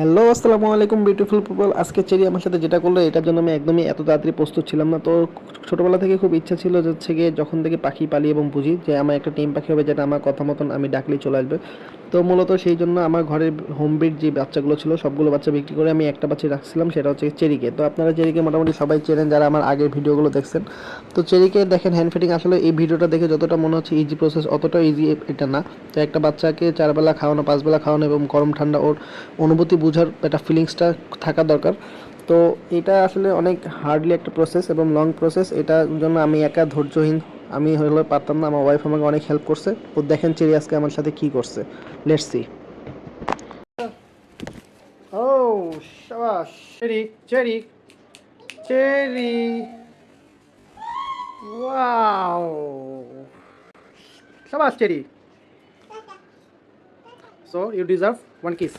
Hello, আসসালামু আলাইকুম beautiful people. আজকে চেরি আমার সাথে যেটা করলো এটার জন্য আমি একদমই এত তাড়াতাড়ি প্রস্তুত ছিলাম না। তো ছোটোবেলা থেকে খুব ইচ্ছা ছিল যে হচ্ছে গিয়ে যখন থেকে পাখি পালি এবং বুঝি যে আমার একটা টিম পাখি হবে যেটা আমার কথা মতন আমি ডাকলেই চলে আসবে। তো মূলত সেই জন্য আমার ঘরের হোম ব্রিড যে বাচ্চাগুলো ছিল সবগুলো বাচ্চা বিক্রি করে আমি একটা বাচ্চা রাখছিলাম, সেটা হচ্ছে চেরিকে। তো আপনারা চেরিকে মোটামুটি সবাই চেনেন যারা আমার আগের ভিডিওগুলো দেখছেন। তো চেরিকে দেখেন হ্যান্ড ফিডিং আসলে এই ভিডিওটা দেখে যতটা মনে হচ্ছে ইজি প্রসেস, অতটা ইজি এটা না। তো একটা বাচ্চাকে 4 বেলা খাওয়ানো, 5 বেলা খাওয়ানো এবং গরম ঠান্ডা ওর অনুভূতি বোঝার একটা ফিলিংসটা থাকা দরকার। তো এটা আসলে অনেক হার্ডলি একটা প্রসেস এবং লং প্রসেস। এটার জন্য আমি একা ধৈর্যহীন, আমি হলে পারতাম না। আমার ওয়াইফ আমাকে অনেক হেল্প করছে। তো দেখেন চেরি আজকে আমার সাথে কি করছে, লেটস সি। ও শাবাশ চেরি, চেরি, চেরি, ওয়াও, শাবাশ Cherry. So you deserve one kiss.